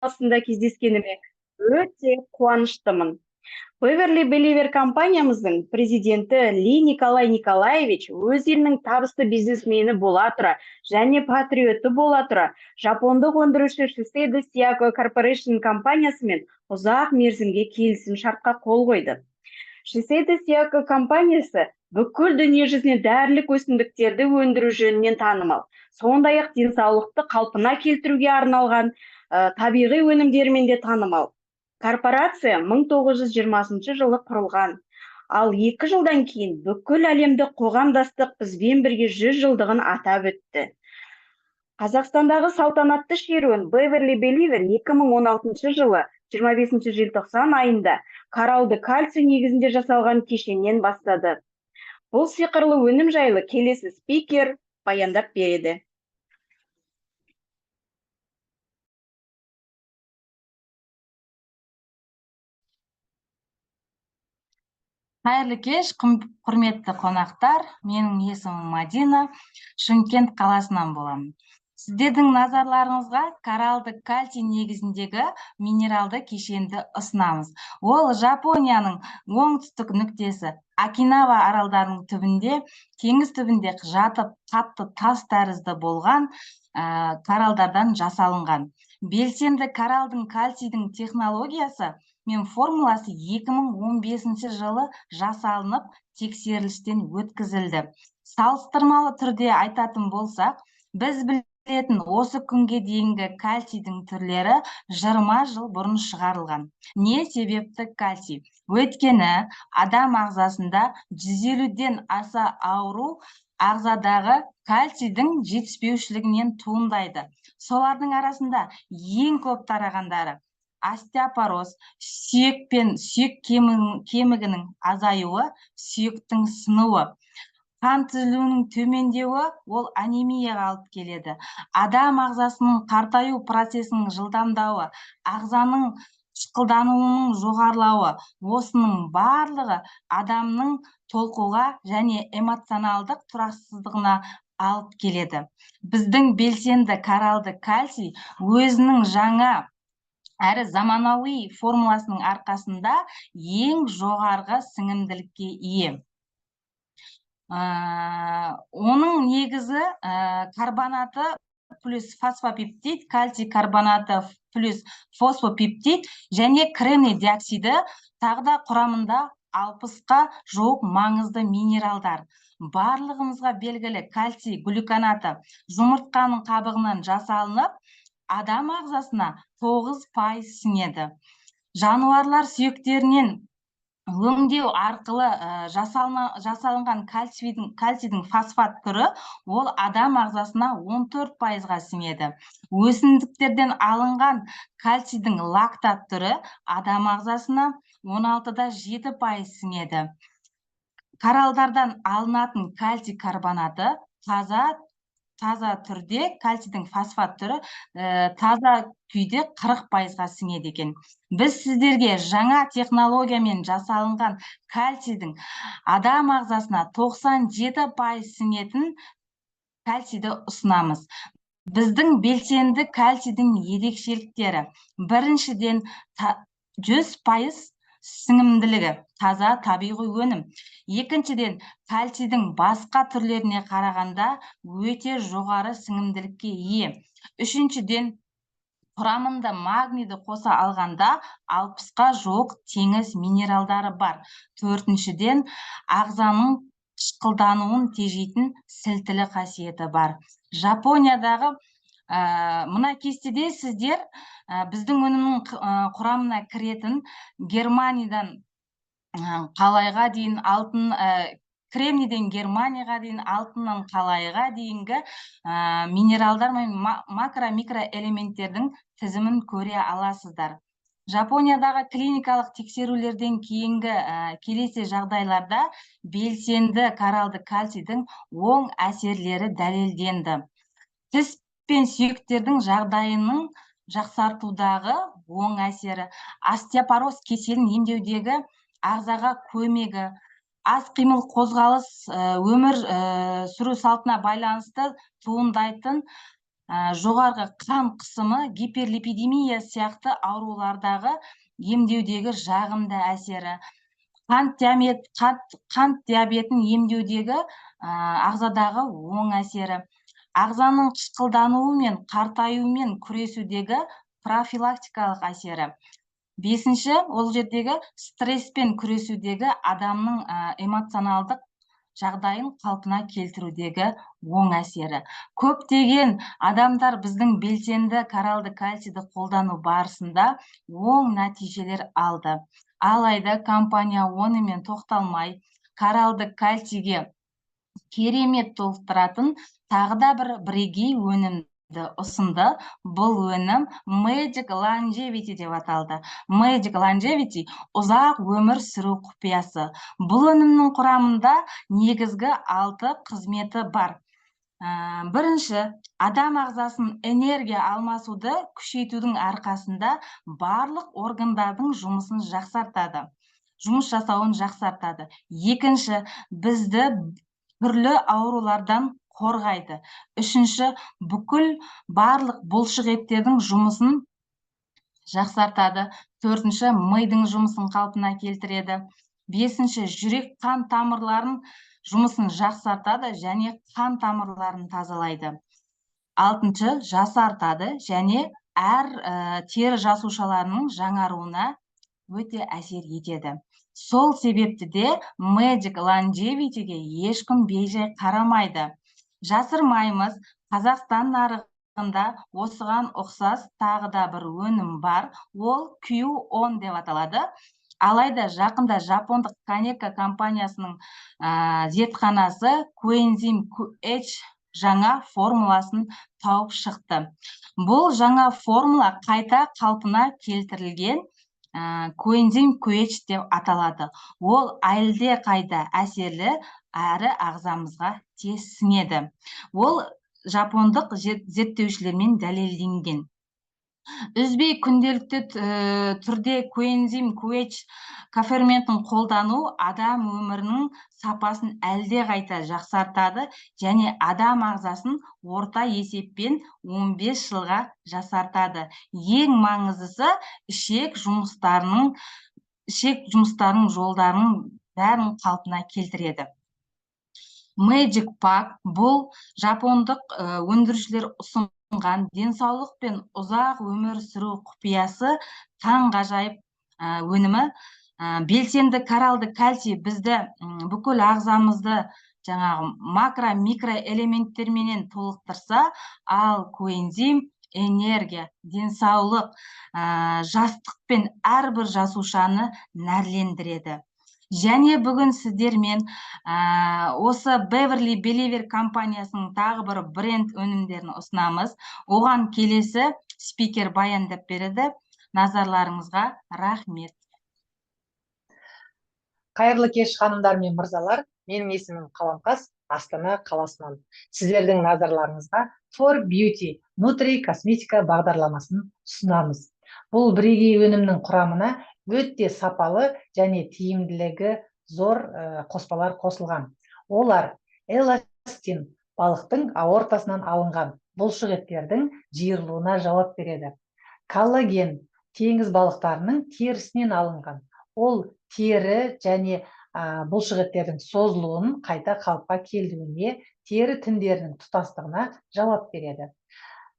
астында кездескеніме өте қуаныштымын. Beverly Believer компаниямыздың президенті Ли Николай Николаевич өз елінің табысты бизнесмені бола тұра және патриоты бола тұра, жапондық өндіруші Shiseido Siako Corporation компаниясымен ұзақ мерзімге келісім шартқа қол қойды. Shiseido Siako компаниясы бүкіл дүние жүзіне дәрілік өсімдіктерді өндіру жөнінен танымал. Сондай-ақ денсаулықты қалпына келтіруге арналған табиғи өнімдермен де танымал. Корпорация 1920 жылы құрылған, ал 2 жылдан кейін бүкіл әлемді қоғамдастық бізбен бірге 100 жылдығын атап өтті. Қазақстандағы салтанатты шеруін Beverly Believer 2016 жылы 25 желтоқсан айында коралды кальций негізінде жасалған кешеннен бастады. Бұл сиқырлы өнім жайлы келесі спикер баяндап береді. Қайырлы кеш, құрметті қонақтар. Менің есімім Мадина, Шымкент қаласынан боламын. Сіздердің назарларыңызға коралды кальций негізіндегі минералды кешенді ұсынамыз. Ол Жапонияның оңтүстік нүктесі Окинава аралдарының түбінде, теңіз түбінде жатып қатты тас тәрізді болған коралдардан жасалынған. Белсенді коралдың кальцийдің технологиясы мен формуласы 2015 жылы жасалынып, тексерілістен өткізілді. Салыстырмалы түрде айтатын болсақ, біз білетін осы күнге дейінгі кальцийдің түрлері 20 жыл бұрын шығарылған. Не себепті кальций? Өйткені адам ағзасында 150-ден аса ауру ағзадағы кальцийдің жетіспеушілігінен туындайды. Солардың арасында ең көп тарағандары остеопороз, сүйек пен сүйек кемігінің азаюы, сүйектің сынуы. Қан түзілуінің төмендеуі ол анемияға алып келеді. Адам ағзасының қартаю процесінің жылдамдауы, ағзаның қышқылдануының жоғарылауы, осының барлығы адамның толқуға және эмоционалдық тұрақсыздығына алып келеді. Біздің белсенді коралды кальций өзінің жаңа әрі заманауи формуласының арқасында ең жоғарғы сіңімділікке ие. Оның негізі карбонаты плюс фосфопептид, кальций карбонаты плюс фосфопептид және кремний диоксиді, тағы да құрамында 60-қа жуық маңызды минералдар. Барлығымызға белгілі кальций глюконаты жұмыртқаның қабығынан жасалынып, адам ағзасына 9% сіңеді. Жануарлар сүйектерінен өңдеу арқылы жасалынған кальцийдің фосфат түрі ол адам ағзасына 14%-ға сіңеді. Өсімдіктерден алынған кальцийдің лактат түрі адам ағзасына 16-да 7% сіңеді. Коралдардан алынатын кальций карбонаты таза түрде, кальцийдің фосфат түрі таза күйде 40%-ға сіңеді екен. Біз сіздерге жаңа технологиямен жасалынған кальцийдің адам ағзасына 97% сіңетін кальцийді ұсынамыз. Біздің белсенді кальцийдің ерекшеліктері: біріншіден 100% сіңімділігі, таза табиғи өнім. Екіншіден, кальцийдің басқа түрлеріне қарағанда өте жоғары сіңімділікке ие. Үшіншіден, құрамында магнийді қоса алғанда 60-қа жуық теңіз минералдары бар. Төртіншіден, ағзаның қышқылдануын тежейтін сілтілі қасиеті бар. Жапониядағы мына кестеде сіздер біздің өнімнің құрамына кіретін Германиядан қалайға дейін алтын, кремнийден Германияға дейін, алтыннан қалайға дейінгі минералдар мен макро-микроэлементтердің тізімін көре аласыздар. Жапониядағы клиникалық тексерулерден кейінгі келесі жағдайларда белсенді коралды кальцийдің оң әсерлері дәлелденді. Тіс пен сүйектердің жағдайының жақсартудағы оң әсері, остеопороз кеселін емдеудегі ағзаға көмегі, аз қимыл қозғалыс өмір сүру салтына байланысты туындайтын жоғарғы қан қысымы, гиперлипидемия сияқты аурулардағы емдеудегі жағымды әсері, қант диабетін емдеудегі ағзадағы оң әсері, ағзаның қышқылдануы мен қартаюымен күресудегі профилактикалық әсері. Бесінші, ол жердегі стресспен күресудегі адамның эмоционалдық жағдайын қалпына келтірудегі оң әсері. Көптеген адамдар біздің белсенді коралды кальцийді қолдану барысында оң нәтижелер алды. Алайда компания онымен тоқталмай, коралды кальцийге керемет толықтыратын тағы да бір бірегей өнімді ұсынды. Бұл өнім Magic Longevity деп аталды. Magic Longevity ұзақ өмір сүру құпиясы. Бұл өнімнің құрамында негізгі 6 қызметі бар. Бірінші, адам ағзасын энергия алмасуды күшейтудің арқасында барлық органдардың жұмысын жақсартады. Жұмыс жасауын жақсартады. Екінші, бізді түрлі аурулардан қорғайды. Үшінші, бүкіл барлық бұлшық еттердің жұмысын жақсартады. Төртінші, мидың жұмысын қалпына келтіреді. Бесінші, жүрек қан тамырларын жұмысын жақсартады және қан тамырларын тазалайды. Алтыншы, жасартады және тері жасушаларының жаңаруына өте әсер етеді. Сол себепті де Magic Longevity'ге ешкім бейжай қарамайды. Жасырмаймыз, Қазақстан нарығында осыған ұқсас тағы да бір өнім бар, ол Q10 деп аталады. Алайда жақында жапондық Kaneka компаниясының зертханасы коэнзим QH жаңа формуласын тауып шықты. Бұл жаңа формула қайта қалпына келтірілген коэнзим QH деп аталады. Ол әлде қайда әсерлі әрі ағзамызға тез сіңеді. Ол жапондық зерттеушілермен дәлелденген. Үзбей күнделікті түрде коэнзим QH коферментін қолдану адам өмірінің сапасын әлде қайта жақсартады және адам ағзасын орта есеппен 15 жылға жасартады. Ең маңыздысы ішек жұмыстарының жолдарының бәрін қалпына келтіреді. Magic Pack бұл жапондық өндірушілер ұсынған денсаулық пен ұзақ өмір сүру құпиясы таңғажайып өнімі. Белсенді коралды кальций бізді бүкіл ағзамызды жаңағы макро-микро элементтерменен толықтырса, ал коэнзим энергия, денсаулық, жастық пен әрбір жасушаны нәрлендіреді. Және бүгін сіздермен осы Beverly Believer компаниясының тағы бір бренд өнімдерін ұсынамыз. Оған келесі спикер баяндап береді. Назарларыңызға рахмет. Қайырлы кеш ханымдар мен мырзалар. Менің есімім Қаламқас, Астана қаласынан. Сіздердің назарларыңызға For Beauty Nutri косметика бағдарламасын ұсынамыз. Бұл бірегей өнімнің құрамына өте сапалы және тиімділігі зор қоспалар қосылған. Олар эластин, балықтың аортасынан алынған бұлшық еттердің жиырылуына жауап береді. Коллаген, теңіз балықтарының терісінен алынған. Ол тері және бұлшық еттердің созылуын қайта қалыпқа келтіруіне, тері тіндерінің тұтастығына жауап береді.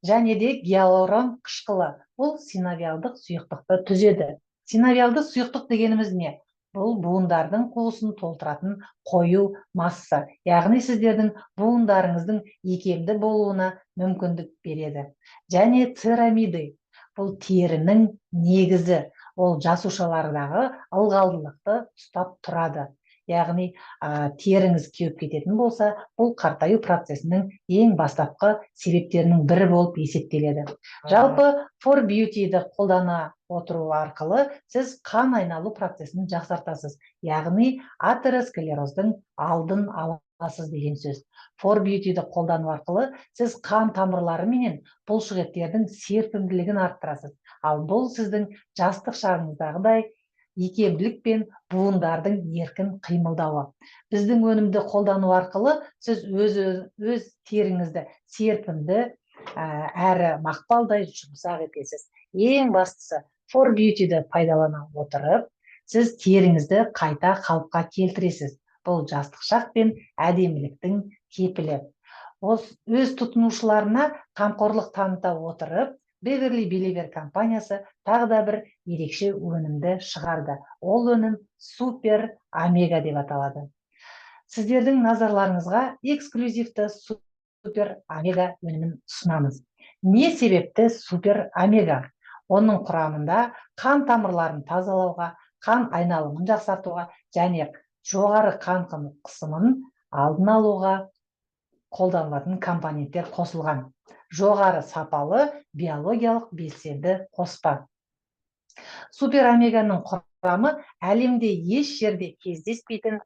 Және де гиалурон қышқылы, бұл синовиалдық сұйықтықты түзеді. Синовиалдық сұйықтық дегеніміз не? Бұл буындардың қуысын толтыратын қою масса, яғни сіздердің буындарыңыздың икемді болуына мүмкіндік береді. Және церамиды, бұл терінің негізі, ол жасушалардағы ылғалдылықты ұстап тұрады. Яғни теріңіз кеуіп кететін болса, бұл қартаю процесінің ең бастапқы себептерінің бірі болып есептеледі. Жалпы For Beauty'ді қолдана отыру арқылы сіз қан айналу процесін жақсартасыз, яғни атеросклероздың алдын аласыз деген сөз. For Beauty'ді қолдану арқылы сіз қан тамырлары менен бұлшық еттердің серпімділігін арттырасыз. Ал бұл сіздің жастық шағыңыздағыдай икемділік пен буындардың еркін қимылдауы. Біздің өнімді қолдану арқылы сіз өз теріңізді серпімді, әрі мақпалдай жұмсақ етесіз. Ең бастысы, For Beauty'ді пайдалана отырып, сіз теріңізді қайта қалыпқа келтіресіз. Бұл жастық шақ пен әдеміліктің кепілі. Өз тұтынушыларына қамқорлық таныта отырып, Beverly Believer компаниясы тағы да бір ерекше өнімді шығарды. Ол өнім Супер Омега деп аталады. Сіздердің назарларыңызға эксклюзивті Супер Омега өнімін ұсынамыз. Не себепті Супер Омега? Оның құрамында қан тамырларын тазалауға, қан айналымын жақсартуға және жоғары қан қысымын алдын алуға қолданылатын компоненттер қосылған. Жоғары сапалы биологиялық белсенді қоспа. Супер Омеганың құрамы әлемде еш жерде кездеспейтін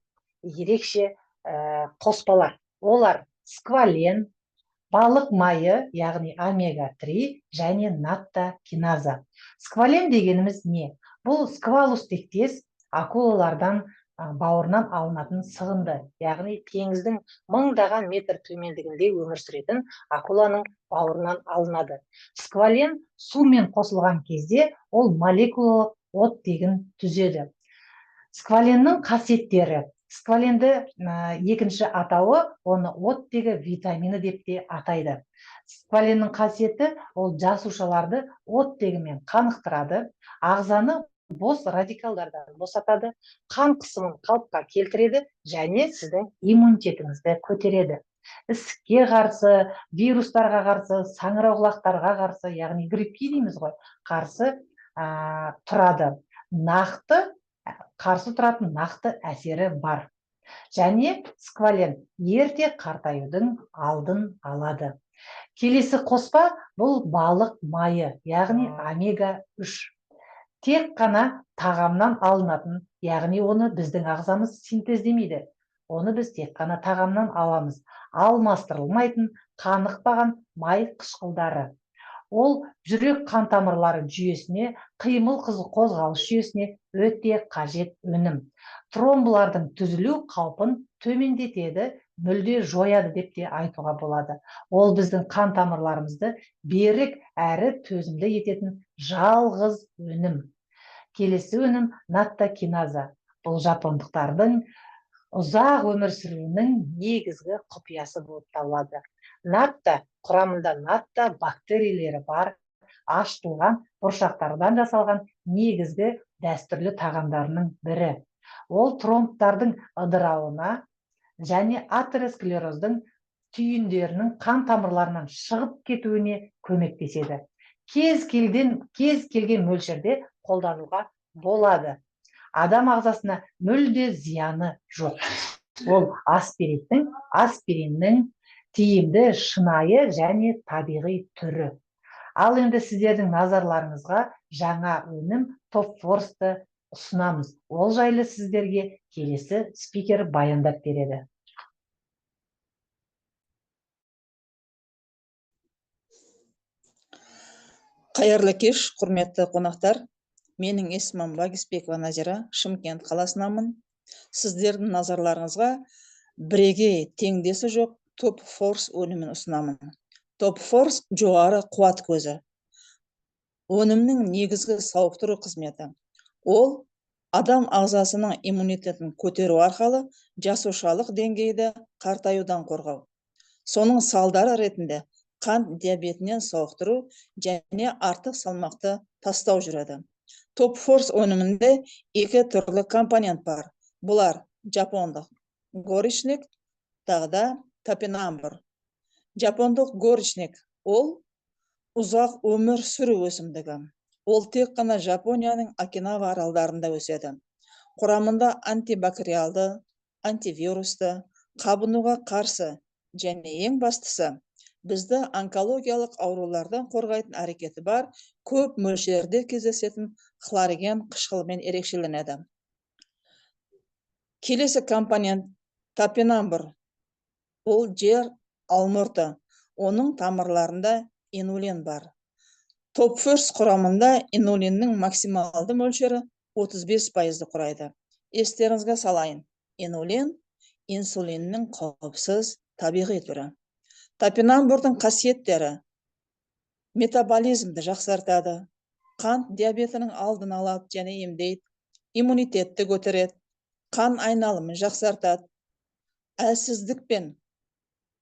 ерекше қоспалар. Олар сквален, балық майы, яғни омега-3 және наттакиназа. Сквален дегеніміз не? Бұл сквалус тектес акулалардан бауырынан алынатын сығынды, яғни теңіздің мыңдаған метр төмендігінде өмір сүретін акуланың бауырынан алынады. Сквален сумен қосылған кезде ол молекулалық оттегін түзеді. Скваленнің қасиеттері. Скваленді екінші атауы оны оттегі витамині деп те атайды. Скваленнің қасиеті ол жасушаларды оттегімен қанықтырады, ағзаны бос радикалдардан босатады, қан қысымын қалыпқа келтіреді және сіздің иммунитетіңізді көтереді. Ісікке қарсы, вирустарға қарсы, саңырауқұлақтарға қарсы, яғни гриппке дейміз ғой, қарсы тұрады. Қарсы тұратын нақты әсері бар. Және сквален ерте қартаюдың алдын алады. Келесі қоспа бұл балық майы, яғни омега-3. Тек қана тағамнан алынатын, яғни оны біздің ағзамыз синтездемейді. Оны біз тек қана тағамнан аламыз. Алмастырылмайтын, қанықпаған май қышқылдары. Ол жүрек қан тамырлары жүйесіне, қимыл қозғалыс жүйесіне өте қажет өнім. Тромбылардың түзілу қаупін төмендетеді, мүлде жояды деп те айтуға болады. Ол біздің қан тамырларымызды берік әрі төзімді ететін жалғыз өнім. Келесі өнім наттакиназа. Бұл жапондықтардың ұзақ өмір сүруінің негізгі құпиясы болып табылады. Натта құрамында натта бактериялары бар, ашытылған бұршақтардан жасалған негізгі дәстүрлі тағамдарының бірі. Ол тромбтардың ыдырауына және атеросклероздың түйіндерінің қан тамырларынан шығып кетуіне көмектеседі. Кез келген мөлшерде қолдануға болады. Адам ағзасына мүлде зияны жоқ. Ол аспириннің тиімді, шынайы және табиғи түрі. Ал енді сіздердің назарларыңызға жаңа өнім Топ-Форсты ұсынамыз. Ол жайлы сіздерге келесі спикер баяндап береді. Қайырлы кеш, құрметті қонақтар. Менің есімім Багиспекова Назира, Шымкент қаласынамын. Сіздердің назарларыңызға бірегей теңдесі жоқ Топ-Форс өнімін ұсынамын. Топ-Форс жоғары қуат көзі. Өнімнің негізгі сауықтыру қызметі. Ол адам ағзасының иммунитетін көтеру арқылы жасушалық деңгейді қартаюдан қорғау. Соның салдары ретінде қан диабетінен сауықтыру және артық салмақты тастау жүреді. Топ-Форс өнімінде екі түрлі компонент бар. Бұлар жапондық горичник, тағда топинамбур. Жапондық горичник ол ұзақ өмір сүру өсімдігі. Ол тек қана Жапонияның Окинава аралдарында өседі. Құрамында антибактериалды, антивирусты, қабынуға қарсы және ең бастысы бізді онкологиялық аурулардан қорғайтын әрекеті бар көп мөлшерде кездесетін хлорген қышқылымен ерекшеленеді. Келесі компонент топинамбур. Ол жер алмұрты. Оның тамырларында инулин бар. Топ-Форс құрамында инулиннің максималды мөлшері 35% құрайды. Естеріңізге салайын, инулин инсулиннің қауіпсіз табиғи түрі. Топинамбурдың қасиеттері. метаболизмді жақсартады, қант диабетінің алдын алады және емдейді, иммунитетті көтереді, қан айналымын жақсартады, әлсіздік пен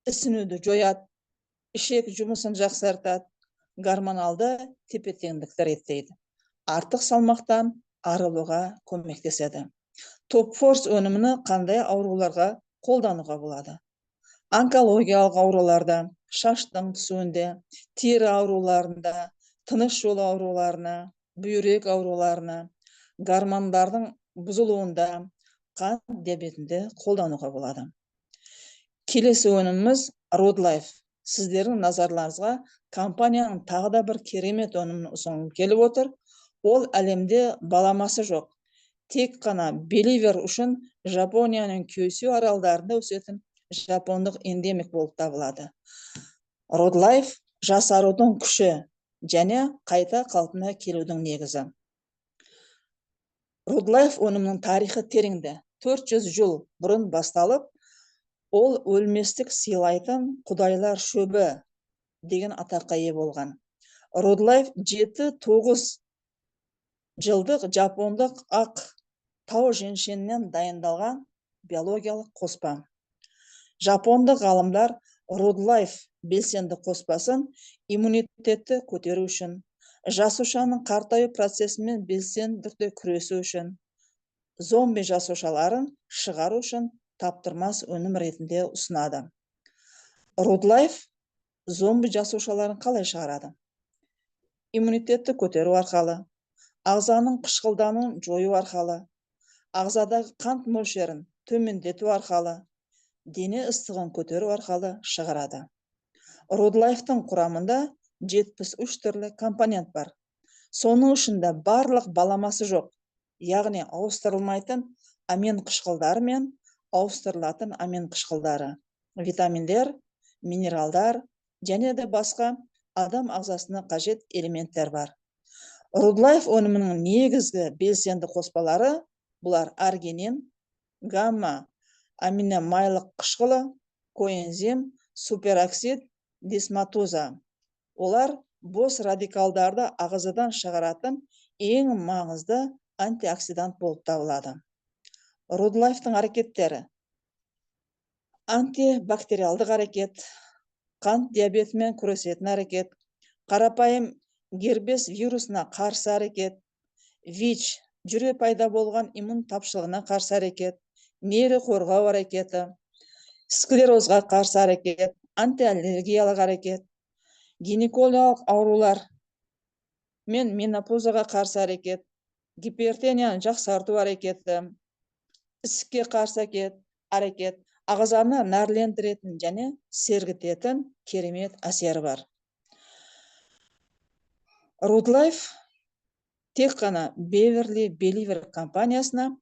ісінуді жояды, ішек жұмысын жақсартады, гормоналды тепе-теңдікті реттейді, артық салмақтан арылуға көмектеседі. Топфорс өніміні қандай ауруларға қолдануға болады? Онкологиялық ауруларда, шаштың түсуінде, тері ауруларында, тыныс жолы ауруларына, бүйрек ауруларына, гормондардың бұзылуында, қан диабетінде қолдануға болады. Келесі өніміміз Родlife. Сіздердің назарларыңызға компанияның тағы да бір керемет өнімін ұсынғым келіп отыр. Ол әлемде баламасы жоқ. Тек қана Беливер үшін Жапонияның Кюсю аралдарында өсетін жапондық эндемик болып табылады. Родlife жасарудың күші және қайта қалпына келудің негізі. Родlife өнімінің тарихы тереңді. 400 жыл бұрын басталып, ол өлместік сыйлайтын құдайлар шөбі деген атаққа ие болған. Родlife 7-9 жылдық жапондық ақ тау женшенінен дайындалған биологиялық қоспа. Жапондық ғалымдар Rodlife белсенді қоспасын иммунитетті көтеру үшін, жасушаның қартаю процесімен белсенді түрде күресу үшін, зомби жасушаларын шығару үшін таптырмас өнім ретінде ұсынады. Rodlife зомби жасушаларын қалай шығарады? Иммунитетті көтеру арқылы, ағзаның қышқылдануын жою арқылы, ағзадағы қант мөлшерін төмендету арқылы, дене ыстығын көтеру арқылы шығарады. Rodlife'тың құрамында 73 түрлі компонент бар. Соның ішінде барлық баламасы жоқ, яғни ауыстырылмайтын амин қышқылдары мен ауыстырылатын амин қышқылдары, витаминдер, минералдар және де басқа адам ағзасына қажет элементтер бар. Rodlife өнімінің негізгі белсенді қоспалары бұлар аргинин, гамма аминомайлық қышқылы, коэнзим, супероксид, дисматоза. Олар бос радикалдарды ағзадан шығаратын ең маңызды антиоксидант болып табылады. Rodlife'тың әрекеттері: антибактериалдық әрекет, қант диабетімен күресетін әрекет, қарапайым герпес вирусына қарсы әрекет, ВИЧ жүре пайда болған иммун тапшылығына қарсы әрекет, нейро қорғау әрекеті, склерозға қарсы әрекет, антиаллергиялық әрекет, гинекологиялық аурулар мен менопаузаға қарсы әрекет, гипертенияны жақсарту әрекеті, ісікке қарсы әрекет, ағзаны нәрлендіретін және сергітетін керемет әсері бар. Rodlife тек қана Beverly Believer компаниясына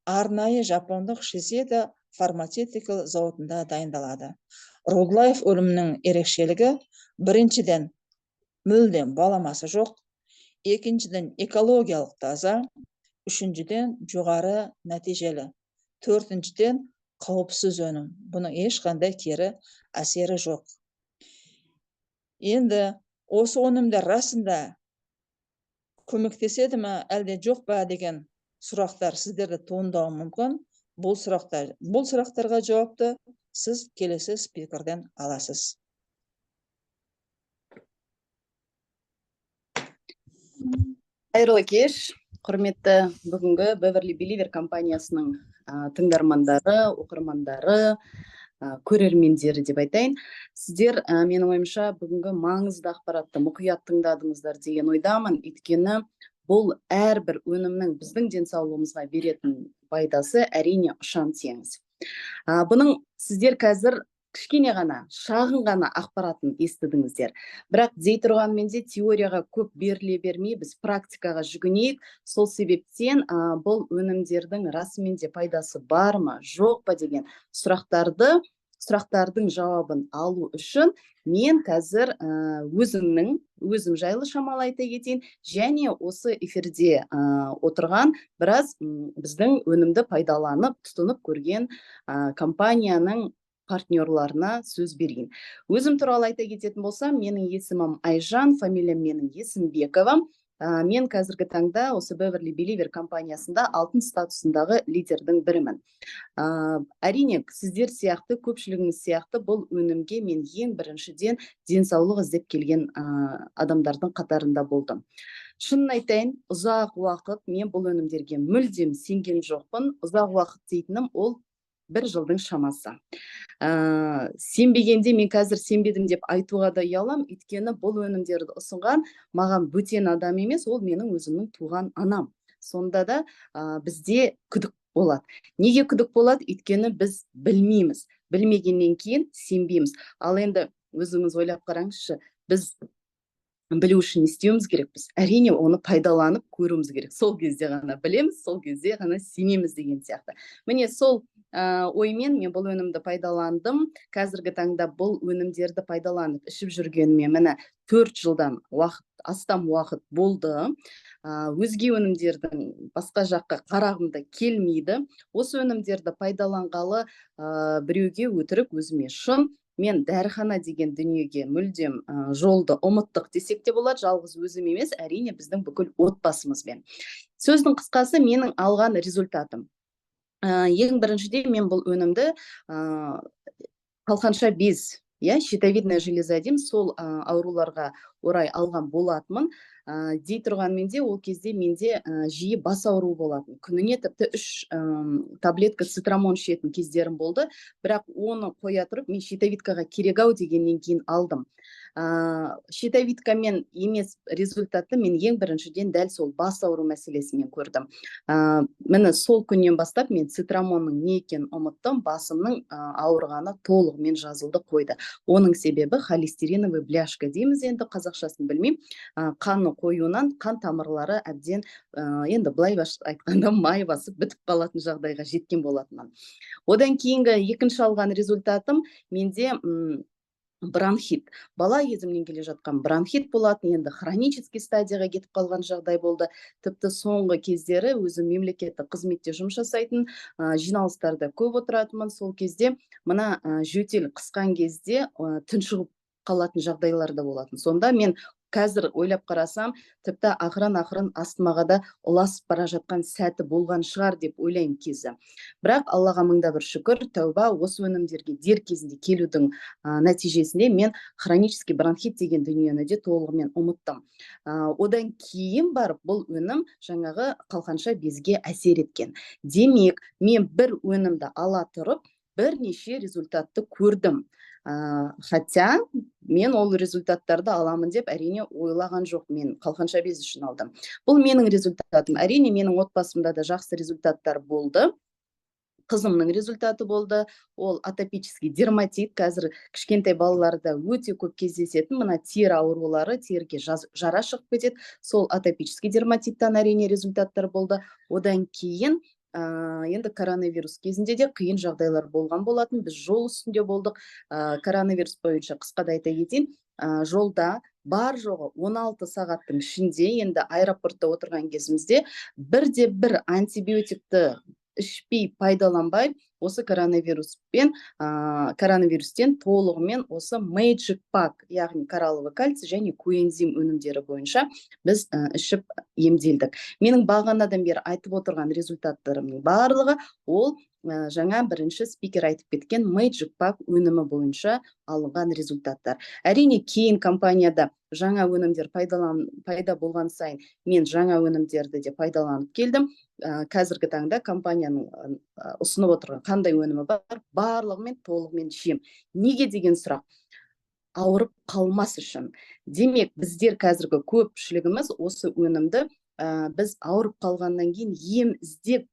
арнайы жапондық Shiseido фармацевтикал зауытында дайындалады. Rodlife өнімінің ерекшелігі: біріншіден, мүлдем баламасы жоқ, екіншіден, экологиялық таза, үшіншіден, жоғары нәтижелі, төртіншіден, қауіпсіз өнім. Бұның ешқандай кері әсері жоқ. Енді осы өнімдер расында көмектеседі ме, әлде жоқ па деген сұрақтар сіздерді туындауы мүмкін. Бұл сұрақтарға жауапты сіз келесі спикерден аласыз. Қайырлы кеш, құрметті бүгінгі Beverly Believer компаниясының тыңдармандары, оқырмандары, көрермендері деп айтайын. Сіздер, менің ойымша, бүгінгі маңызды ақпаратты мұқият тыңдадыңыздар деген ойдамын. Өйткені бұл әрбір өнімнің біздің денсаулығымызға беретін пайдасы әрине ұшан теңіз. Бұның сіздер қазір кішкене ғана, шағын ғана ақпаратын естідіңіздер. Бірақ дей тұрғанмен де теорияға көп беріле бермей, біз практикаға жүгінейік. Сол себептен бұл өнімдердің расымен де пайдасы бар ма, жоқ па деген сұрақтардың жауабын алу үшін мен қазір өзім жайлы шамалы айта кетейін, және осы эфирде отырған біраз біздің өнімді пайдаланып, тұтынып көрген компанияның партнерларына сөз берейін. Өзім туралы айта кететін болсам, менің есімім Айжан, фамилиям менің Есімбекова. Мен қазіргі таңда осы Beverly Believer компаниясында алтын статусындағы лидердің бірімін. Әрине, сіздер сияқты, көпшілігіңіз сияқты бұл өнімге мен ең біріншіден денсаулық іздеп келген адамдардың қатарында болдым. Шынын айтайын, ұзақ уақыт мен бұл өнімдерге мүлдем сенген жоқпын. Ұзақ уақыт дейтінім ол 1 жылдың шамасы. Сенбегенде мен қазір сенбедім деп айтуға да ұялам, өйткені бұл өнімдерді ұсынған маған бөтен адам емес, ол менің өзімнің туған анам. Сонда да бізде күдік болады. Неге күдік болады? Өйткені біз білмейміз. Білмегеннен кейін сенбейміз. Ал енді өзіңіз ойлап қараңызшы, біз білу үшін не істеуіміз керекпіз? Әрине, оны пайдаланып көруіміз керек. Сол кезде ғана білеміз, сол кезде ғана сенеміз деген сияқты. Міне сол оймен мен бұл өнімді пайдаландым. Қазіргі таңда бұл өнімдерді пайдаланып ішіп жүргеніме міне 4 жылдан астам уақыт болды. Өзге өнімдердің басқа жаққа қарағымда келмейді. Осы өнімдерді пайдаланғалы біреуге өтірік, өзіме шын. Мен дәріхана деген дүниеге мүлдем жолды ұмыттық десек те болады, жалғыз өзім емес, әрине біздің бүкіл отбасымызбен. Сөздің қысқасы, менің алған результатым. Ең біріншіден мен бұл өнімді қалқанша без, щитовидная железа дейміз, сол ауруларға орай алған болатынмын. Дей тұрғанмен де ол кезде менде жиі бас ауруы болатын. Күніне тіпті 3 таблетка цитрамон ішетін кездерім болды. Бірақ оны қоя тұрып, мен щитовидкаға керек-ау дегеннен кейін алдым. Щитовидкамен емес результатты мен ең біріншіден дәл сол бас ауру мәселесімен көрдім. Міне сол күннен бастап мен цитрамонның не екенін ұмыттым, басымның ауырғаны толығымен жазылды қойды. Оның себебі холестериновый бляшка дейміз, енді қазақшасын білмеймін. Қанның қоюынан қан тамырлары әбден енді былай айтқанда май басып бітіп қалатын жағдайға жеткен болатынмын. Одан кейінгі екінші алған результатым менде бронхит. Бала кезімнен келе жатқан бронхит болатын, енді хронический стадияға кетіп қалған жағдай болды. Тіпті соңғы кездері өзім мемлекеттік қызметте жұмыс жасайтын, жиналыстарда көп отыратынмын. Сол кезде мына жөтел қысқан кезде тұншығып қалатын жағдайлар да болатын. Сонда мен қазір ойлап қарасам, тіпті ақырын астмаға да ұласып бара жатқан сәті болған шығар деп ойлаймын кезі. Бірақ Аллаға мыңда бір шүкір, тәуба, осы өнімдерге дер кезінде келудің нәтижесінде мен хронический бронхит деген дүниені де толығымен ұмыттым. Одан кейін барып бұл өнім жаңағы қалқанша безге әсер еткен. Демек, мен бір өнімді ала тұрып, бірнеше результатты көрдім. Хотя мен ол результаттарды аламын деп әрине ойлаған жоқ, мен қалқанша без үшін алдым. Бұл менің результатым. Әрине менің отбасымда да жақсы результаттар болды. Қызымның результаты болды. Ол атопический дерматит, қазір кішкентай балаларда өте көп кездесетін, мына тері аурулары, теріге жара шығып кетеді. Сол атопический дерматиттан әрине результаттар болды. Одан кейін енді коронавирус кезінде де қиын жағдайлар болған болатын. Біз жол үстінде болдық. Коронавирус бойынша қысқада айта кетейін, жолда бар жоғы 16 сағаттың ішінде, енді аэропортта отырған кезімізде бір антибиотикті ішпей пайдаланбай, осы коронавирустен толығымен осы Magic Pack, яғни коралловый кальций және коэнзим өнімдері бойынша біз ішіп емделдік. Менің бағанадан бері айтып отырған результаттарымның барлығы ол жаңа бірінші спикер айтып кеткен Magic Pack өнімі бойынша алынған результаттар. Әрине кейін компанияда жаңа өнімдер пайда болған сайын мен жаңа өнімдерді де пайдаланып келдім. Қазіргі таңда компанияның ұсынып отырған қандай өнімі бар, барлығымен толығымен ішем. Неге деген сұрақ? Ауырып қалмас үшін. Демек, біздер қазіргі көпшілігіміз осы өнімді біз ауырып қалғаннан кейін ем іздеп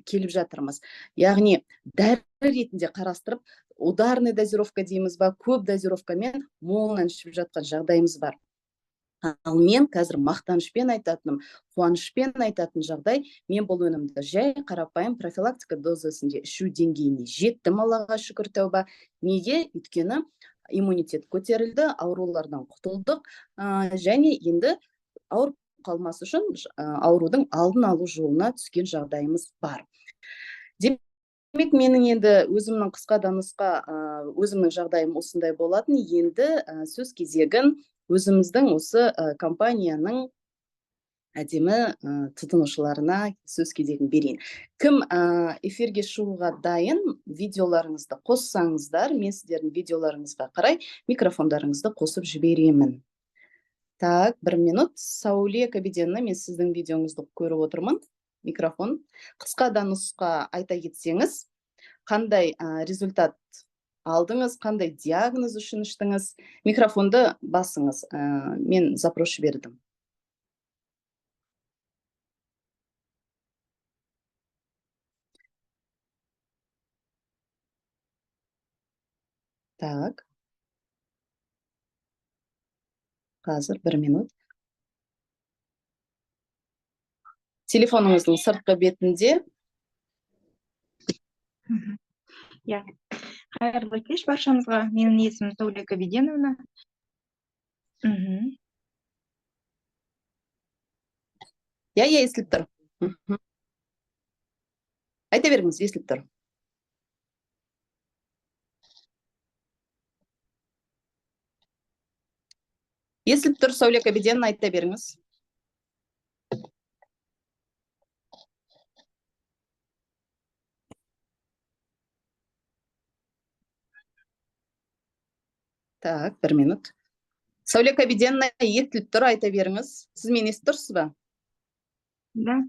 келіп жатырмыз. Яғни дәрі ретінде қарастырып, ударный дозировка дейміз ба, көп дозировкамен молынан ішіп жатқан жағдайымыз бар. Ал мен қазір мақтанышпен айтатыным, қуанышпен айтатын жағдай, мен бұл өнімді жай қарапайым профилактика дозасында ішу деңгейіне жеттім, Аллаға шүкір, тәуба. Неге? Өйткені иммунитет көтерілді, аурулардан құтылдық, және енді ауырып қалмас үшін аурудың алдын алу жолына түскен жағдайымыз бар. Демек, менің енді өзімнің қысқа нұсқа өзімнің жағдайым осындай болатын. Енді сөз кезегін өзіміздің осы компанияның әдемі тұтынушыларына сөз кезегін берейін. Кім эфирге шығуға дайын, видеоларыңызды қоссаңыздар, мен сіздердің видеоларыңызға қарай микрофондарыңызды қосып жіберемін. Так, 1 минут. Сауле Кабиденна, мен сіздің видеоңызды көріп отырмын. Микрофон. Қысқа да нұсқа айта кетсеңіз, қандай результат алдыңыз, қандай диагноз үшін іштіңіз? Микрофонды басыңыз. Мен запрос жібердім. Так. Қазір 1 минут. Телефоныңыздың сыртқы бетінде. Қайырлы кеш баршамызға. Менің есімім Сауле Кабиденовна. Я естіліп тұр. Айта беріңіз, естіліп тұр. Естіліп тұр, Сауле Кабиденовна, айта беріңіз. Так, 1 минут. Сауле Кабиденовна, естіліп тұр, айта беріңіз. Сіз мені естіп тұрсыз ба? Да.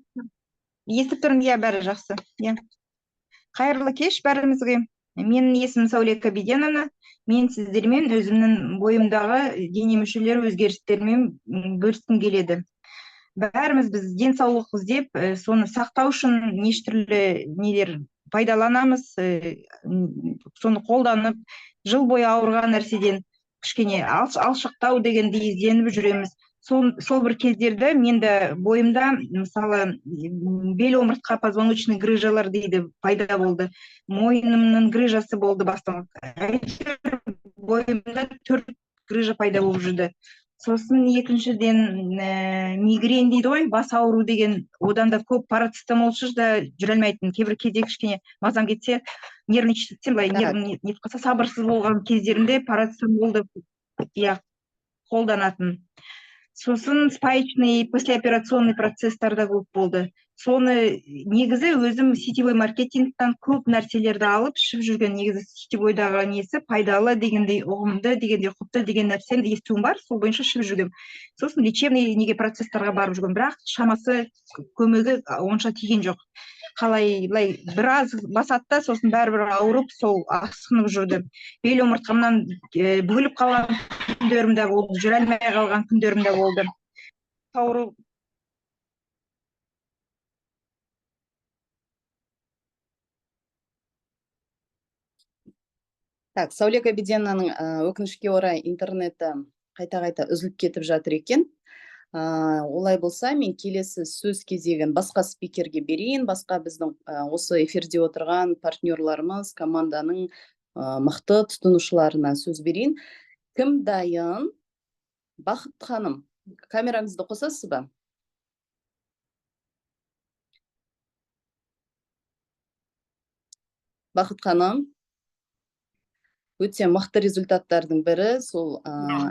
Естіп тұрмын, иә, бәрі жақсы. Қайырлы кеш бәрімізге. Менің есімім Сауле Кабиденовна. Мен сіздермен өзімнің бойымдағы дене мүшелері өзгерістермен бөліскім келеді. Бәріміз біз денсаулық іздеп, соны сақтау үшін неше түрлі нелер пайдаланамыз, соны қолданып, жыл бойы ауырған нәрседен кішкене алшақтау дегенді ізденіп жүреміз. Сол бір кездерді менде бойымда, мысалы, бел омыртқа позвоночный грыжалар дейді пайда болды. Мойнымның грыжасы болды бастан. Бойымда 4 грыжа пайда болып жүрді. Сосын екіншіден мигрень дейді ғой, бас ауру деген, одан да көп парацетамол ішіп та жүре алмайтын. Кейбір кезде кішкене мазам кетсе, нервничать етсем, былай нервім нетіп қалса, сабырсыз болған кездерімде парацетамолды қолданатын. Сосын спаечный послеоперационный процесстарда көп болды. Соны негізі өзім сетевой маркетингтан көп нәрселерді алып ішіп жүрген, негізі сетевойдағы несі пайдалы дегендей, ұғымды дегендей, құтты деген нәрсені естуім бар, сол бойынша ішіп жүргем. Сосын лечебный неге процесстарға барып жүргем, бірақ шамасы көмегі онша тиген жоқ. Қалай біраз басатта, сосын бәрібір ауырып, сол асқынып жүрді. Бел омыртқамнан бүгіліп қалған күндерім де болды, жүре алмай қалған күндерім де болды. Ауру Так, Сауле Кабиденованың өкінішке орай интернеті қайта-қайта үзіліп кетіп жатыр екен. Олай болса, мен келесі сөз кезегін басқа спикерге берейін, басқа біздің осы эфирде отырған партнерларымыз, команданың мықты тұтынушыларына сөз берейін. Кім дайын? Бақыт ханым, камераңызды қосасыз ба? Бақыт ханым, өте мықты результаттардың бірі, сол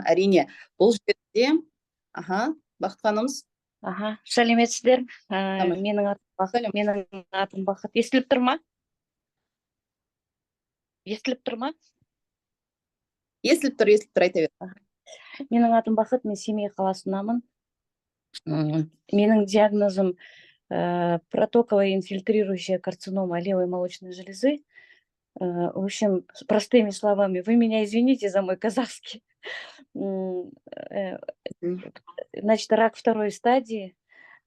әрине бұл жерде. Бақыт ханымыз. Сәлеметсіздер. Менің атым Бақыт. Естіліп тұр ма? Естіліп тұр ма? Естіліп тұр, айта бер. Менің атым Бақыт, мен Семей қаласынамын. Менің диагнозым протоковая инфильтрирующая карцинома левой молочной железы. В общем, простыми словами, вы меня извините за мой казахский. Значит, рак 2-й стадии.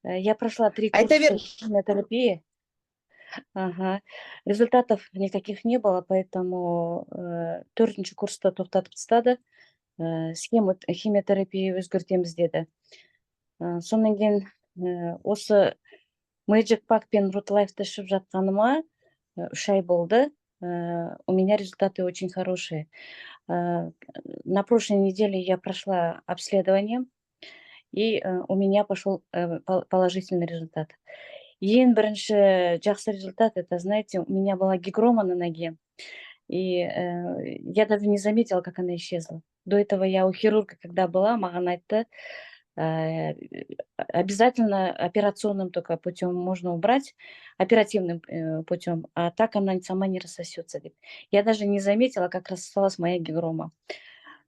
Я прошла 3 курса химиотерапии. Результатов никаких не было, поэтому 4-ші курста тоқтатып тастады. Химиотерапия өзгертеміз деді. Сонан кейін осы Magic Pack пен Rutlife-ті ішіп жатқаныма 3 ай болды. У меня результаты очень хорошие. На прошлой неделе я прошла обследование, и у меня пошел положительный результат. Ең бірінші жақсы результат, это, знаете, у меня была гигрома на ноге, и я даже не заметила, как она исчезла. До этого я у хирурга, когда была, маған айтты, обязательно операционным только путем можно убрать, оперативным путем, а так она сама не рассосется. Я даже не заметила, как рассосалась моя гигрома.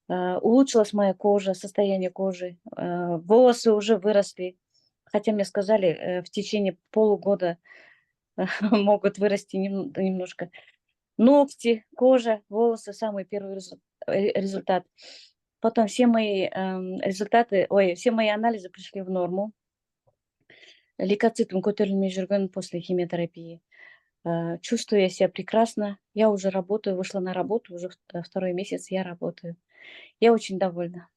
Улучшилась моя кожа, состояние кожи, волосы уже выросли, хотя мне сказали, в течение полугода могут вырасти немножко. Ногти, кожа, волосы, самый первый результат. Потом все мои результаты, все мои анализы пришли в норму. Лейкоцитом көтерілмей жүрген после химиотерапии. Чувствую я себя прекрасно. Я уже работаю, вышла на работу, уже второй месяц я работаю. Я очень довольна.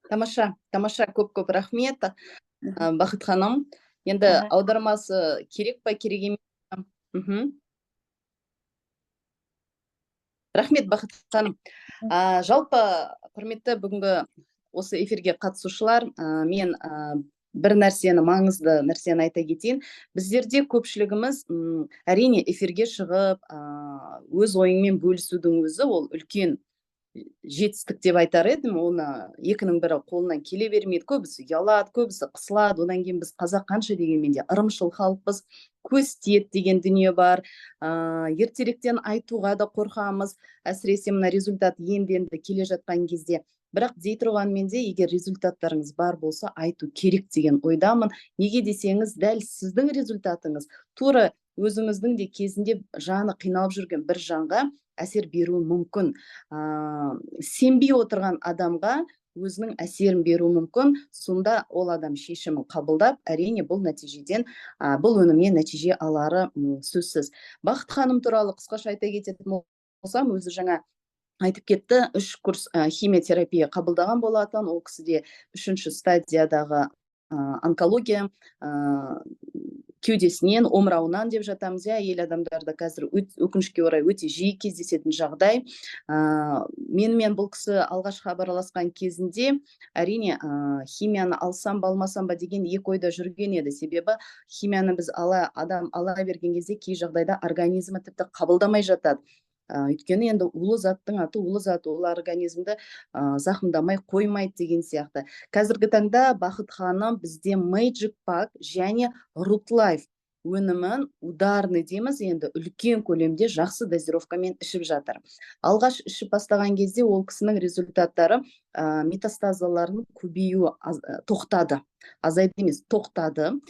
Тамаша, көп рахмет, Бақыт ханым. Енді аудармасы керек па, керек емес па? Рахмет, Бақыт ханым. Жалпы, құрметті бүгінгі осы эфирге қатысушылар, мен бір нәрсені, маңызды нәрсені айта кетейін. Біздерде көпшілігіміз әрине эфирге шығып, өз ойыңмен бөлісудің өзі ол үлкен жетістік деп айтар едім. Оны екінің бірі қолынан келе бермейді. Көбісі ұялады, көбісі қысылады. Одан кейін біз қазақ қанша дегенмен де ырымшыл халықпыз, көз тиеді деген дүние бар. Ертеректен айтуға да қорқамыз, әсіресе мына результат енді келе жатқан кезде. Бірақ дей тұрғанмен де, егер результаттарыңыз бар болса, айту керек деген ойдамын. Неге десеңіз, дәл сіздің результатыңыз тура өзіңіздің де кезінде жаны қиналып жүрген бір жанға әсер беруі мүмкін. Сенбей отырған адамға өзінің әсерін беруі мүмкін. Сонда ол адам шешімін қабылдап, әрине бұл нәтижеден, бұл өнімнен нәтиже алары сөзсіз. Бақыт ханым туралы қысқаша айта кететін болсам, өзі жаңа айтып кетті, 3 курс химиотерапия қабылдаған болатын. Ол кісіде 3-ші стадиядағы онкология, кеудесінен, омырауынан деп жатамыз. Әйел адамдарда қазір өкінішке орай өте жиі кездесетін жағдай. Менімен бұл кісі алғаш хабарласқан кезінде әрине химияны алсам ба алмасам ба деген екі ойда жүрген еді. Себебі химияны біз адам ала берген кезде кей жағдайда организмі тіпті қабылдамай жатады. Өйткені енді улы заттың аты улы зат, ол организмді зақымдамай қоймайды деген сияқты. Қазіргі таңда Бақыт ханым бізде Magic Pack және Root Life өнімін ударный дейміз, енді үлкен көлемде жақсы дозировкамен ішіп жатыр. Алғаш ішіп бастаған кезде ол кісінің результаттары метастазаларының көбеюі тоқтады. Азайды емес, тоқтады.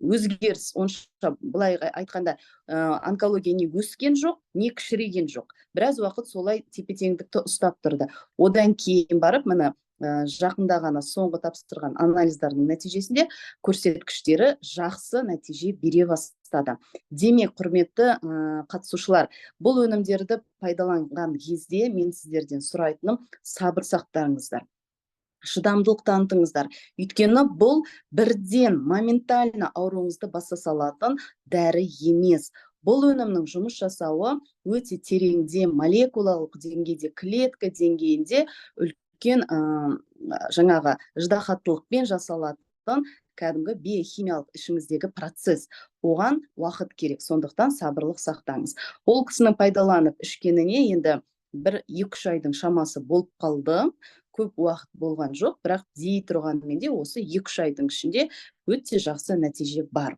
Өзгеріс онша, былай айтқанда, онкология не өскен жоқ, не кішірейген жоқ. Біраз уақыт солай тепе-теңдікті ұстап тұрды. Одан кейін барып, міне жақында ғана соңғы тапсырған анализдардың нәтижесінде көрсеткіштері жақсы нәтиже бере бастады. Демек, құрметті қатысушылар, бұл өнімдерді пайдаланған кезде мен сіздерден сұрайтыным, сабыр сақтаңыздар, шыдамдылық танытыңыздар. Өйткені бұл бірден моментально ауруыңызды баса салатын дәрі емес. Бұл өнімнің жұмыс жасауы өте тереңде, молекулалық деңгейде, клетка деңгейінде үлкен жаңағы ждахаттылықпен жасалатын кәдімгі биохимиялық ішіңіздегі процесс. Оған уақыт керек, сондықтан сабырлық сақтаңыз. Ол кісінің пайдаланып ішкеніне енді 1-2 айдың шамасы болып қалды. Көп уақыт болған жоқ, бірақ дей тұрғанмен де осы 2-3 айдың ішінде өте жақсы нәтиже бар.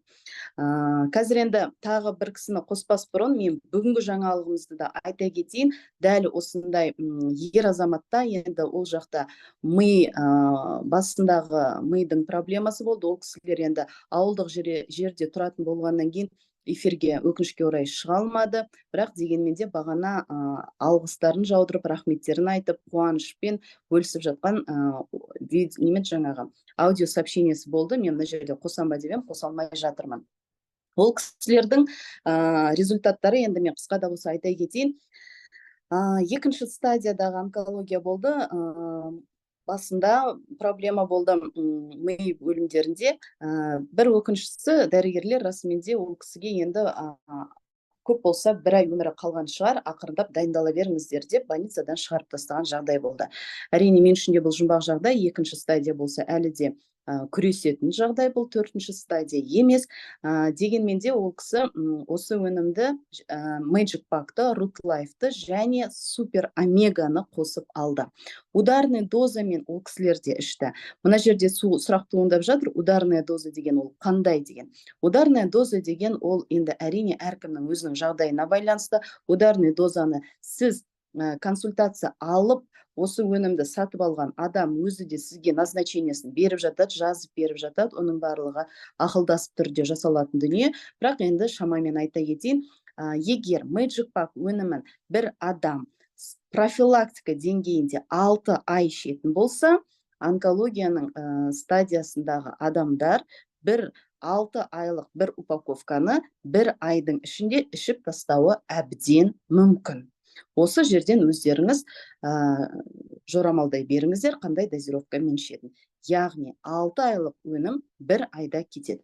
Қазір енді тағы бір кісіні қоспас бұрын мен бүгінгі жаңалығымызды да айта кетейін. Дәл осындай ер азаматта енді ол жақта ми басындағы мидың проблемасы болды. Ол кісілер енді ауылдық жерде тұратын болғаннан кейін эфирге өкінішке орай шыға алмады, бірақ дегенмен де бағана алғыстарын жаудырып, рахметтерін айтып, қуанышпен бөлісіп жатқан жаңағы аудио сообщениесі болды. Мен мына жерде қосам ба деп қоса алмай жатырмын. Ол кісілердің результаттары енді мен қысқа да болса айта кетейін. 2-ші стадиядағы онкология болды. Басында проблема болды ми бөлімдерінде. Бір өкініштісі, дәрігерлер расымен де ол кісіге енді көп болса 1 ай өмірі қалған шығар, ақырындап дайындала беріңіздер деп больницадан шығарып тастаған жағдай болды. Әрине мен үшін де бұл жұмбақ жағдай, екінші стадия болса әлі де күресетін жағдай, бұл 4-ші стадия емес. Дегенмен де ол кісі осы өнімді Magic Pack'ты, Root Life'ты және Super Omega'ны қосып алды. Ударный дозамен ол кісілерде ішті. Мына жерде сұрақ туындап жатыр, ударная доза деген ол қандай деген. Ударная доза деген ол енді әрине әркімнің өзінің жағдайына байланысты. Ударный дозаны сіз консультация алып, осы өнімді сатып алған адам өзі де сізге назначениесін беріп жатады, жазып беріп жатады. Оның барлығы ақылдасып түрде жасалатын дүние. Бірақ енді шамамен айта кетейін, егер Magic Pack өнімін бір адам профилактика деңгейінде 6 ай ішетін болса, онкологияның стадиясындағы адамдар 6 айлық бір упаковканы 1 айдың ішінде ішіп тастауы әбден мүмкін. Осы жерден өздеріңіз жорамалдай беріңіздер, қандай дозировкамен ішетін. Яғни 6 айлық өнім 1 айда кетеді.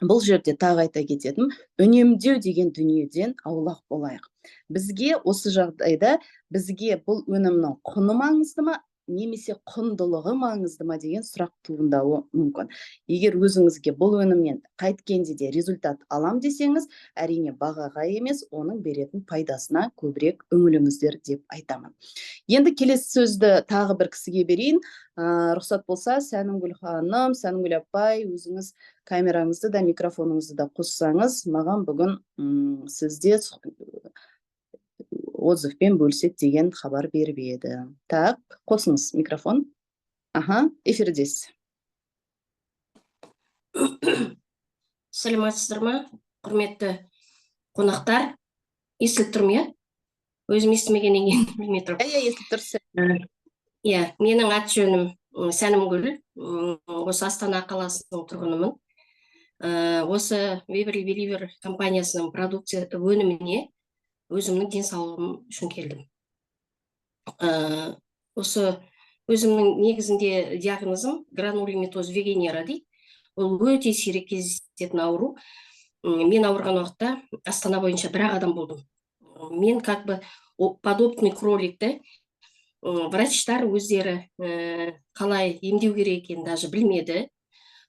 Бұл жерде тағы айта кететін, үнемдеу деген дүниеден аулақ болайық. Бізге осы жағдайда бұл өнімнің құны маңызды ма, немесе құндылығы маңызды ма деген сұрақ туындауы мүмкін. Егер өзіңізге бұл өнімнен қайткенде де результат алам десеңіз, әрине бағаға емес, оның беретін пайдасына көбірек үңіліңіздер деп айтамын. Енді келесі сөзді тағы бір кісіге берейін. Рұқсат болса, Сәнімгүл ханым, Сәнімгүл апай, өзіңіз камераңызды да микрофоныңызды да қоссаңыз, маған бүгін сізде отзывпен бөлсек деген хабар беріп еді. Так, қосыңыз микрофон. Эфирдесіз. Саламатсыздар ма, құрметті қонақтар? Естіліп тұрмын, иә? Өзім естімегеннен кейін білмей тұрмын. Естіліп тұрсыз. Иә, менің аты жөнім Сәнімгүл, осы Астана қаласының тұрғынымын. Осы Waverly Believer компаниясының продукция өніміне өзімнің денсаулығым үшін келдім. Осы өзімнің негізінде диагнозым гранулематоз вегенера дейді. Ол өте сирек кездесетін ауру. Мен ауырған уақытта Астана бойынша 1 адам болдым. Мен подопытный кроликті врачтар өздері қалай емдеу керек екенін даже білмеді.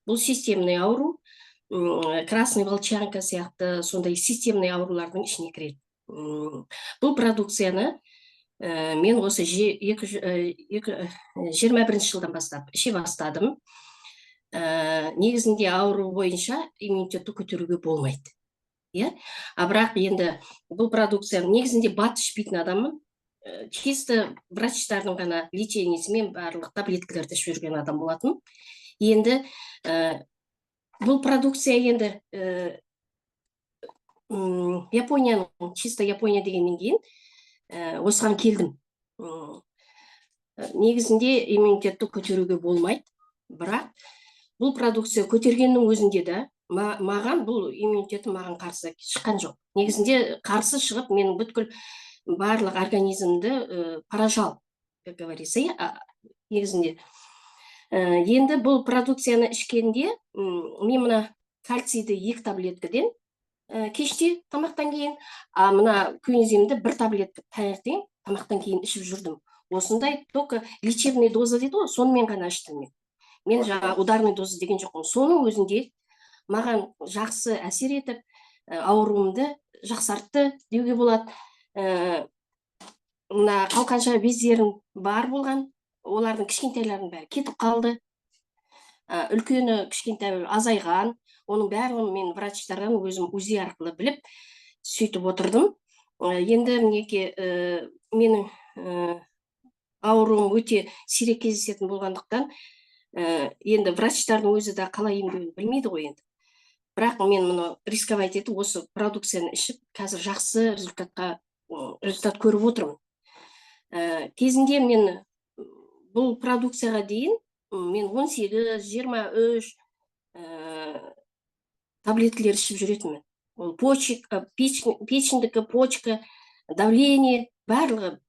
Бұл системный ауру, красный волчанка сияқты сондай системный аурулардың ішіне кіреді. Бұл продукцияны мен осы 21 жылдан бастап іше бастадым. Негізінде ауру бойынша иммунитетті көтеруге болмайды. Бірақ енді бұл продукцияны негізінде бат ішпейтін адаммын. Чисто врачтардың ғана лечениесімен барлық таблеткаларды ішіп жүрген адам болатын. Енді бұл продукция енді чисто Япония дегеннен кейін осыған келдім. Негізінде иммунитетті көтеруге болмайды, бірақ бұл продукция көтергеннің өзінде де маған бұл иммунитеті маған қарсы шыққан жоқ. Негізінде қарсы шығып, менің бүткіл барлық организмді поражал, как говорится, негізінде. Енді бұл продукцияны ішкенде, мен мына кальцийді 2 таблеткіден кеште тамақтан кейін, мына көнеземді 1 таблетка таңертең тамақтан кейін ішіп жүрдім. Осындай только лечебный доза дейді ғой, сонымен ғана іштім мен. Мен жаңа ударный доза деген жоқпын. Соның өзінде маған жақсы әсер етіп, ауруымды жақсартты деуге болады. Мына қалқанша бездерім бар болған, олардың кішкентайлардың бәрі кетіп қалды. Үлкені кішкентай азайған, оның бәрін мен врачтардан өзім УЗИ арқылы біліп, сөйтіп отырдым. Енді менің ауруым өте сирек кездесетін болғандықтан, енді врачтардың өзі де қалай емдеуін білмейді ғой енді. Бірақ мен мұны рисковать етіп, осы продукцияны ішіп, қазір жақсы результат көріп отырмын. Кезінде мен бұл продукцияға дейін, мен 18-23 таблеткалер ішіп жүретінмін. Ол печендікі, почка, давление, барлығын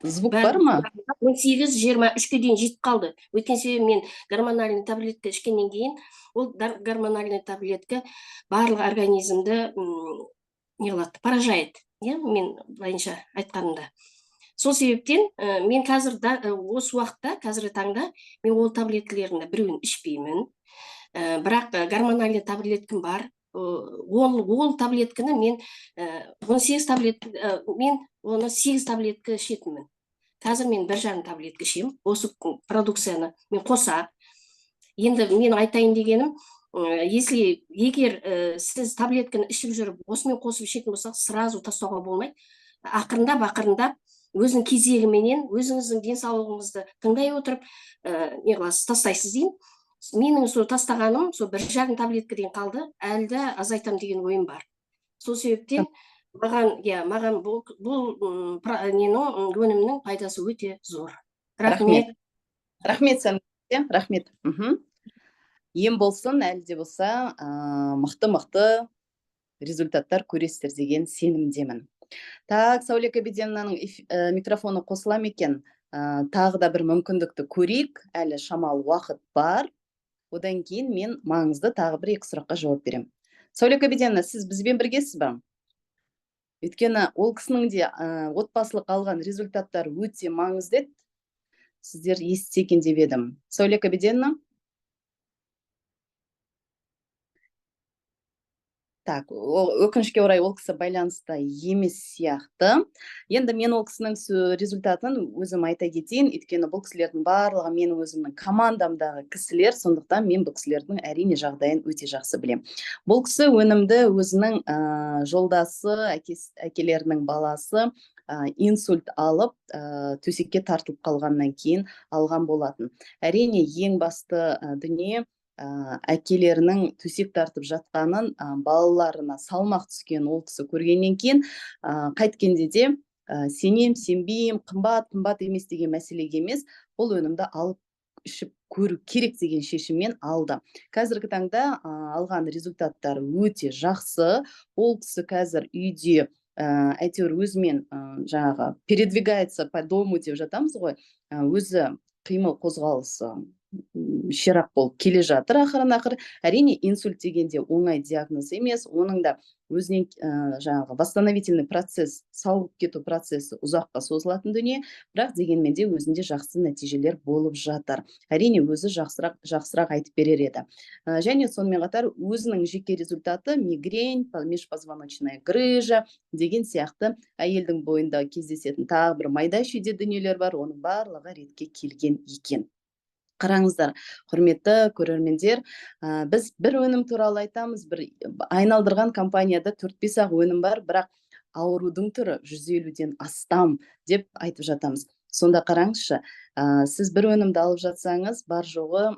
Звук бар ма? 18-23-ке дейін жетіп қалды. Өткен себебі мен гормональный таблетка ішкеннен кейін, ол гормональный таблетка барлық организмді не қылады, поражает. Мен былайынша айтқанымда. Сол себептен мен қазір осы уақытта, қазіргі таңда мен ол таблеткалердің біреуін ішпеймін. Бірақ гормональный таблеткам бар. Ол таблетканы мен 18 таблетка, мен оны 8 таблетка ішетінмін. Қазір мен 1,5 таблетка ішемін. Осы продукцияны мен қоса. Енді мен айтайын дегенім, егер сіз таблетканы ішіп жүріп, осымен қосып ішетін болсақ, сразу тастауға болмайды. Ақырындап, өзінің кезегіменен, өзіңіздің денсаулығыңызды тыңдай отырып, не қыласыз, тастайсыз дейін. Менің сол тастағаным, сол 1,5 таблетка дейін қалды, әлді азайтам деген ойым бар. Сол себептен маған бұл өнімнің пайдасы өте зор. Рахмет. Рахмет сәлем, рахмет. Ем болсын, әлі де болса, мықты результаттар көресіздер деген сенімдемін. Так, Сауле Кабиденовнаның микрофоны қосыла ма екен? Тағы да бір мүмкіндікті көрейік, әлі шамалы уақыт бар. Одан кейін мен маңызды тағы бір 2 сұраққа жауап берем. Сауле Кабиденовна, сіз бізбен біргесіз ба? Өйткені ол кісінің де отбасылық алған результаттар өте маңызды еді. Сіздер естісе екен деп едім. Сауле Кабиденовна? Так, өкінішке орай ол кісі байланыста емес сияқты. Енді мен ол кісінің результатын өзім айта кетейін, өйткені бұл кісілердің барлығы менің өзімнің командамдағы кісілер, сондықтан мен бұл кісілердің әрине жағдайын өте жақсы білем. Бұл кісі өнімді өзінің жолдасы, әкелерінің баласы инсульт алып, төсекке тартылып қалғаннан кейін алған болатын. Әрине ең басты дүние әкелерінің төсек тартып жатқанын, балаларына салмақ түскен ол кісі көргеннен кейін, қайткенде де сенем, сенбейм, қымбат емес деген мәселеге емес, бұл өнімді алып ішіп көру керек деген шешіммен алды. Қазіргі таңда алған результаттар өте жақсы. Ол кісі қазір үйде әйтеуір өзімен жаңағы передвигается по дому деп жатамыз ғой, өзі қимыл қозғалысы ширақ болып келе жатыр ақырын. Әрине инсульт дегенде оңай диагноз емес, оның да өзінен жаңағы восстановительный процесс, сауығып кету процесі ұзаққа созылатын дүние, бірақ дегенмен де өзінде жақсы нәтижелер болып жатыр. Әрине өзі жақсырақ айтып берер еді. Және сонымен қатар өзінің жеке результаты мигрень, межпозвоночная грыжа деген сияқты әйелдің бойында кездесетін тағы бір майда шүйде дүниелер бар, оның барлығы ретке келген екен. Қараңыздар, құрметті көрермендер, біз бір өнім туралы айтамыз, бір айналдырған компанияда 4-5 өнім бар, бірақ аурудың түрі 150-ден астам деп айтып жатамыз. Сонда қараңызшы, сіз бір өнімді алып жатсаңыз, бар жоғы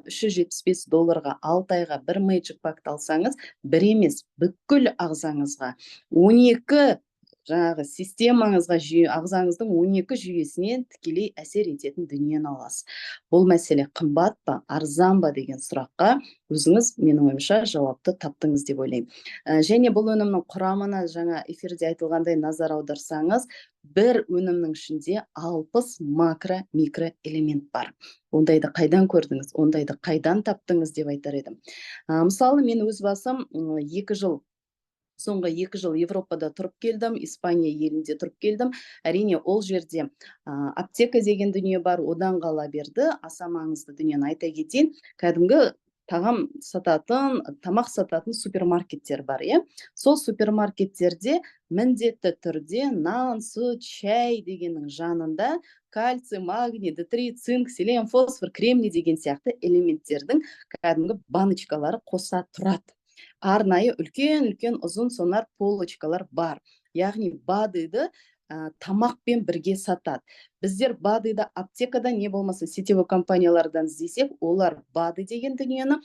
$375 6 айға бір Magic Pack алсаңыз, бір емес, бүкіл ағзаңызға 12 жаңағы системаңызға, ағзаңыздың 12 жүйесіне тікелей әсер ететін дүниені аласыз. Бұл мәселе қымбат па, арзан ба деген сұраққа өзіңіз менің ойымша жауапты таптыңыз деп ойлаймын. Және бұл өнімнің құрамына жаңа эфирде айтылғандай назар аударсаңыз, бір өнімнің ішінде 60 макро-микро элемент бар. Ондайды қайдан көрдіңіз, ондайды қайдан таптыңыз деп айтар едім. Мысалы, мен өз басым соңғы 2 жыл Европада тұрып келдім, Испания елінде тұрып келдім. Әрине, ол жерде аптека деген дүние бар, одан қала берді. Аса маңызды дүниені айта кетейін. Кәдімгі тамақ сататын супермаркеттер бар, Сол супермаркеттерде міндетті түрде нан, сүт, шәй дегеннің жанында кальций, магний, D3, цинк, селен, фосфор, кремний деген сияқты элементтердің кәдімгі баночкалары қоса тұрады. Арнайы үлкен ұзын сонар полочкалар бар. Яғни БАДыды тамақпен бірге сатады. Біздер БАДыды аптекада не болмаса сетевой компаниялардан іздесек, олар БАДы деген дүниені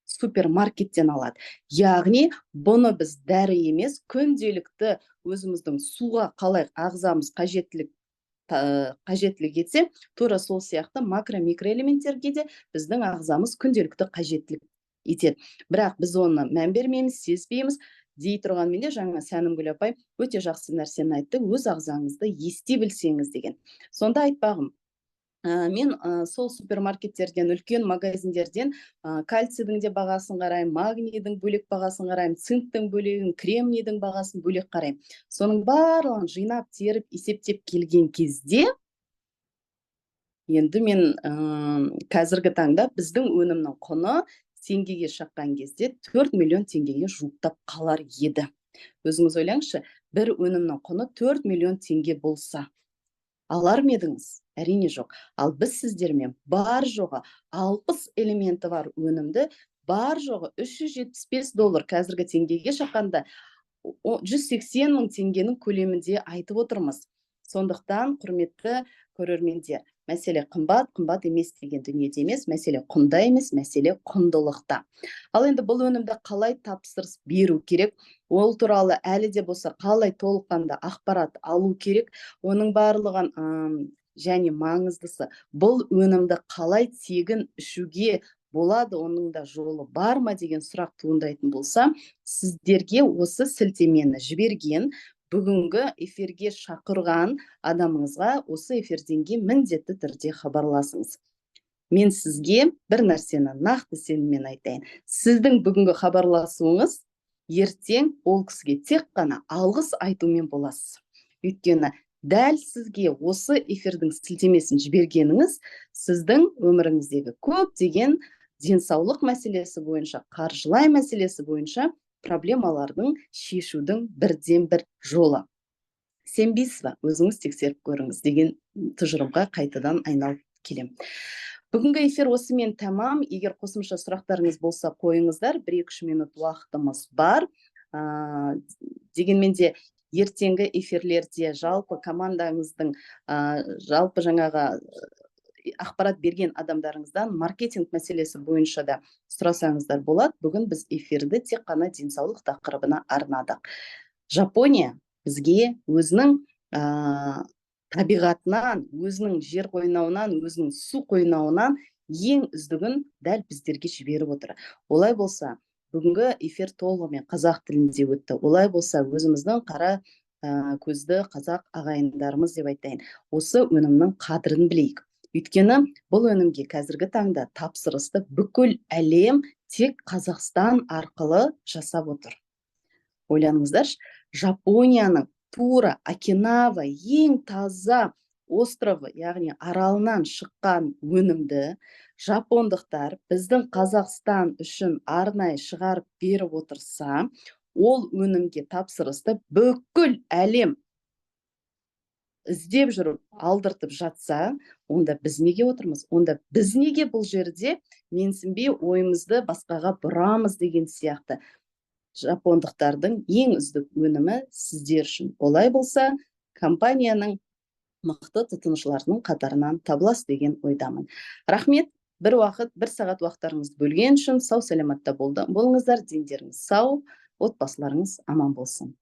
супермаркеттен алады. Яғни бұны біз дәрі емес, күнделікті өзіміздің суға қалай ағзамыз қажеттілік етсе, тура сол сияқты макро-микро элементтерге де біздің ағзамыз күнделікті қажеттілік етеді. Бірақ біз оны мән бермейміз, сезбейміз. дей тұрғанмен де жаңа Сәнімгүл апай өте жақсы нәрсені айтты, өз ағзаңызды ести білсеңіз деген. Сонда айтпағым, мен сол супермаркеттерден, үлкен магазиндерден кальцийдің де бағасын қараймын, магнийдің бөлек бағасын қараймын, цинктің бөлегін, кремнийдің бағасын бөлек қараймын. Соның барлығын жинап, теріп, есептеп келген кезде, енді мен қазіргі таңда біздің өнімнің құны теңгеге шаққан кезде 4 миллион теңгеге жуықтап қалар еді. Өзіңіз ойлаңызшы, бір өнімнің құны 4 миллион теңге болса, алар ма едіңіз? Әрине жоқ. Ал біз сіздермен бар жоғы 60 элементі бар өнімді, бар жоғы $375 қазіргі теңгеге шаққанда 180 мың теңгенің көлемінде айтып отырмыз. Сондықтан, құрметті көрермендер, мәселе қымбат емес деген дүниеде емес, мәселе құнда емес, мәселе құндылықта. Ал енді бұл өнімді қалай тапсырыс беру керек, ол туралы әлі де болса қалай толыққанды ақпарат алу керек, оның барлығын және маңыздысы, бұл өнімді қалай тегін ішуге болады, оның да жолы бар ма деген сұрақ туындайтын болса, сіздерге осы сілтемені жіберген бүгінгі эфирге шақырған адамыңызға осы эфирден кейін міндетті түрде хабарласыңыз. Мен сізге бір нәрсені нақты сеніммен айтайын. Сіздің бүгінгі хабарласуыңыз ертең ол кісіге тек қана алғыс айтумен боласыз. Өйткені дәл сізге осы эфирдің сілтемесін жібергеніңіз сіздің өміріңіздегі көптеген денсаулық мәселесі бойынша, қаржылай мәселесі бойынша проблемалардың шешудің бірден бір жолы. Сенбейсіз ба? Өзіңіз тексеріп көріңіз деген тұжырымға қайтадан айналып келем. Бүгінгі эфир осымен тәмам. Егер қосымша сұрақтарыңыз болса қойыңыздар. 1-2 минут уақытымыз бар. Дегенмен де ертеңгі эфирлерде жалпы командаңыздың жалпы жаңағы ақпарат берген адамдарыңыздан маркетинг мәселесі бойынша да сұрасаңыздар болады. Бүгін біз эфирді тек қана денсаулық тақырыбына арнадық. Жапония бізге өзінің табиғатынан, өзінің жер қойнауынан, өзінің су қойнауынан ең үздігін дәл біздерге жіберіп отыр. Олай болса, бүгінгі эфир толығымен қазақ тілінде өтті. Олай болса, өзіміздің қара көзді қазақ ағайындарымыз деп айтайын. Осы өнімнің қадірін білейік. Өйткені бұл өнімге қазіргі таңда тапсырысты бүкіл әлем тек Қазақстан арқылы жасап отыр. Ойланыңыздаршы, Жапонияның тура Окинава ең таза островы, яғни аралынан шыққан өнімді жапондықтар біздің Қазақстан үшін арнайы шығарып беріп отырса, ол өнімге тапсырысты бүкіл әлем іздеп жүріп алдыртып жатса, онда біз неге отырмыз? Онда біз неге бұл жерде менсінбей ойымызды басқаға бұрамыз деген сияқты. Жапондықтардың ең үздік өнімі сіздер үшін. Олай болса, компанияның мықты тұтынушыларының қатарынан табыласыз деген ойдамын. Рахмет, бір сағат уақыттарыңызды бөлген үшін сау саламатта болыңыздар, дендеріңіз сау, отбасыларыңыз аман болсын.